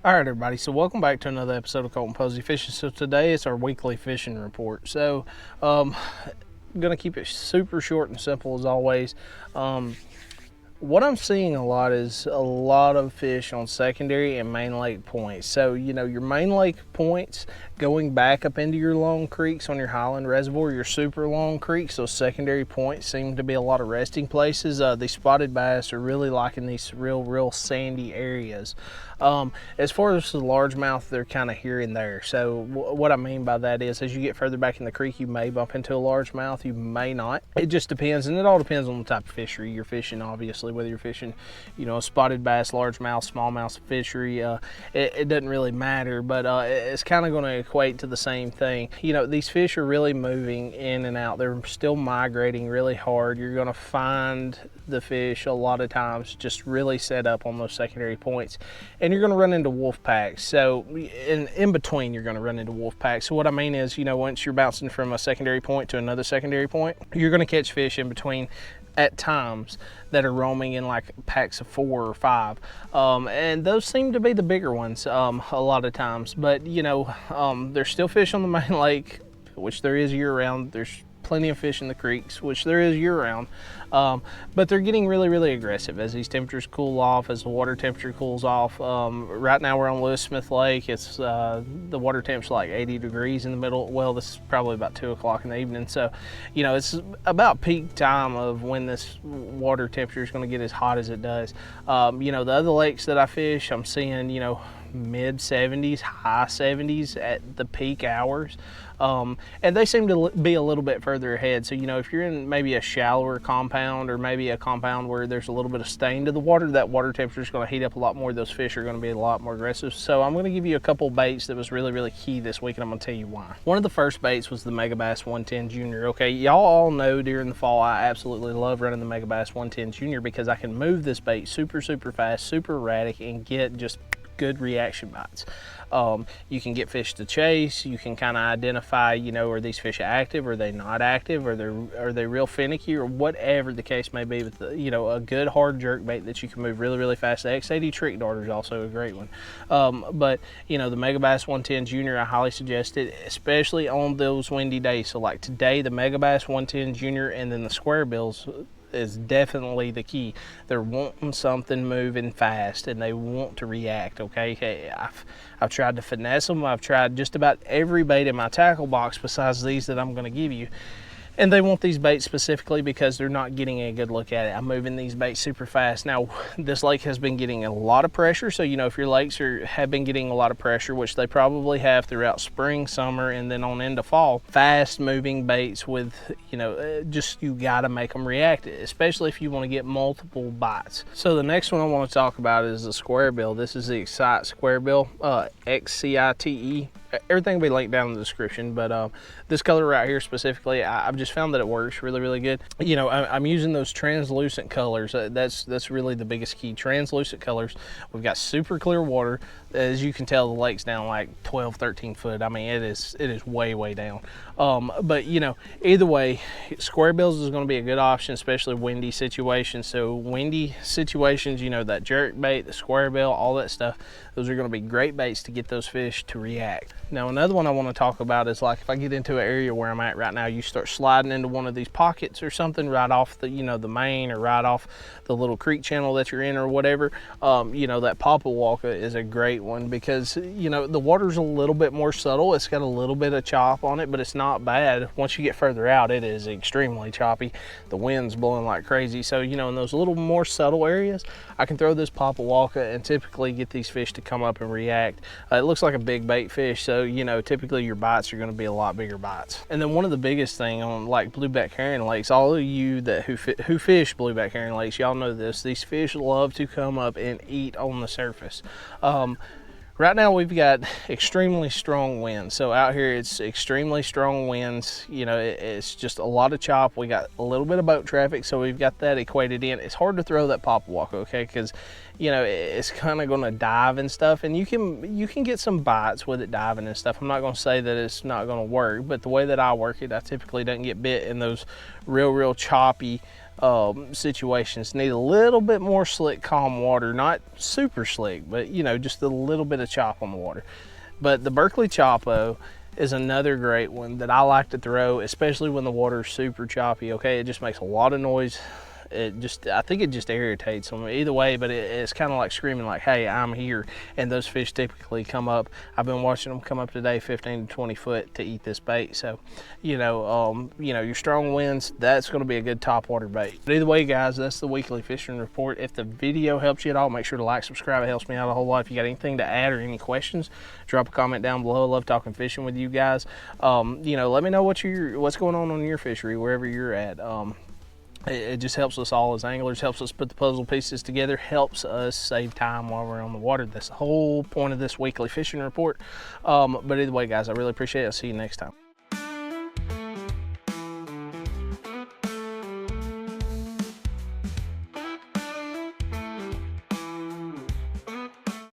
All right, everybody, so welcome back to another episode of Colton Posey Fishing. So today it's our weekly fishing report. So I'm gonna keep it super short and simple as always. What I'm seeing a lot is a lot of fish on secondary and main lake points. So, you know, your main lake points going back up into your long creeks on your Highland Reservoir, your super long creeks, those secondary points seem to be a lot of resting places. These spotted bass are really liking these real sandy areas. As far as the largemouth, they're kind of here and there. So what I mean by that is, as you get further back in the creek, you may bump into a largemouth, you may not. It just depends, and it all depends on the type of fishery you're fishing, obviously, whether you're fishing, you know, a spotted bass, largemouth, smallmouth fishery. It doesn't really matter, but it's kind of going to equate to the same thing. You know, these fish are really moving in and out. They're still migrating really hard. You're going to find the fish a lot of times just really set up on those secondary points, and you're going to run into wolf packs. So in between, you're going to run into wolf packs. So what I mean is, you know, once you're bouncing from a secondary point to another secondary point, you're going to catch fish in between at times that are roaming in like packs of 4 or 5, and those seem to be the bigger ones a lot of times. But you know, there's still fish on the main lake, which there is year-round. There's plenty of fish in the creeks, which there is year-round, but they're getting really aggressive as these temperatures cool off, as the water temperature cools off. Right now we're on Lewis Smith Lake. It's the water temperature's like 80 degrees in the middle. Well, this is probably about 2 o'clock in the evening, so you know, it's about peak time of when this water temperature is going to get as hot as it does. You know, the other lakes that I fish, I'm seeing, you know, mid 70s, high 70s at the peak hours. And they seem to be a little bit further ahead. So, you know, if you're in maybe a shallower compound, or maybe a compound where there's a little bit of stain to the water, that water temperature is going to heat up a lot more. Those fish are going to be a lot more aggressive. So I'm going to give you a couple baits that was really key this week, and I'm going to tell you why. One of the first baits was the Megabass 110 Junior. Okay, y'all all know during the fall I absolutely love running the Megabass 110 Junior because I can move this bait super fast, super erratic, and get just good reaction bites. You can get fish to chase. You can kind of identify, you know, are these fish active, are they not active, are they real finicky, or whatever the case may be. With the, you know, a good hard jerk bait that you can move really fast. The X80 Trick Darter is also a great one. But you know, the Megabass 110 Junior, I highly suggest it, especially on those windy days. So like today, the Megabass 110 Junior and then the square bills is definitely the key. They're wanting something moving fast, and they want to react. Okay, I've tried to finesse them. I've tried just about every bait in my tackle box besides these that I'm going to give you, and they want these baits specifically because they're not getting a good look at it. I'm moving these baits super fast. Now, this lake has been getting a lot of pressure, so you know, if your lakes have been getting a lot of pressure, which they probably have throughout spring, summer, and then on into fall, fast moving baits with, you know, just, you gotta make them react, especially if you want to get multiple bites. So the next one I want to talk about is the square bill. This is the Excite square bill, XCITE. Everything will be linked down in the description, but this color right here specifically, I've just found that it works really good. You know, I'm using those translucent colors. That's really the biggest key. Translucent colors. We've got super clear water. As you can tell, the lake's down like 12-13 foot. I mean, it is way down. But you know, either way, square bills is going to be a good option, especially windy situations. So windy situations, you know, that jerk bait, the square bill, all that stuff, those are going to be great baits to get those fish to react. Now, another one I want to talk about is, like, if I get into an area where I'm at right now, you start sliding into one of these pockets or something right off the, you know, the main, or right off the little creek channel that you're in, or whatever. You know, that Topwater is a great one because, you know, the water's a little bit more subtle. It's got a little bit of chop on it, but it's not bad. Once you get further out, it is extremely choppy. The wind's blowing like crazy. So, you know, in those little more subtle areas, I can throw this Topwater and typically get these fish to come up and react. It looks like a big bait fish, so you know, typically your bites are going to be a lot bigger bites. And then one of the biggest thing on like blueback herring lakes, all of you that who fish blueback herring lakes, y'all know this, these fish love to come up and eat on the surface. Right now we've got extremely strong winds. So out here it's extremely strong winds. You know, it's just a lot of chop. We got a little bit of boat traffic, so we've got that equated in. It's hard to throw that Topwater, okay, because you know, it's kind of going to dive and stuff, and you can get some bites with it diving and stuff. I'm not going to say that it's not going to work, but the way that I work it, I typically don't get bit in those real choppy situations need a little bit more slick, calm water. Not super slick, but you know, just a little bit of chop on the water. But the Berkley Chopo is another great one that I like to throw, especially when the water is super choppy. Okay, it just makes a lot of noise. I think it just irritates them either way, but it's kind of like screaming like, hey, I'm here. And those fish typically come up. I've been watching them come up today 15 to 20 foot to eat this bait. So you know, your strong winds, that's going to be a good topwater bait. But either way, guys, that's the weekly fishing report. If the video helps you at all, make sure to like, subscribe. It helps me out a whole lot. If you got anything to add or any questions, drop a comment down below. I love talking fishing with you guys. You know, let me know what's going on your fishery, wherever you're at. It just helps us all as anglers, helps us put the puzzle pieces together, helps us save time while we're on the water. That's the whole point of this weekly fishing report. But either way, guys, I really appreciate it. I'll see you next time.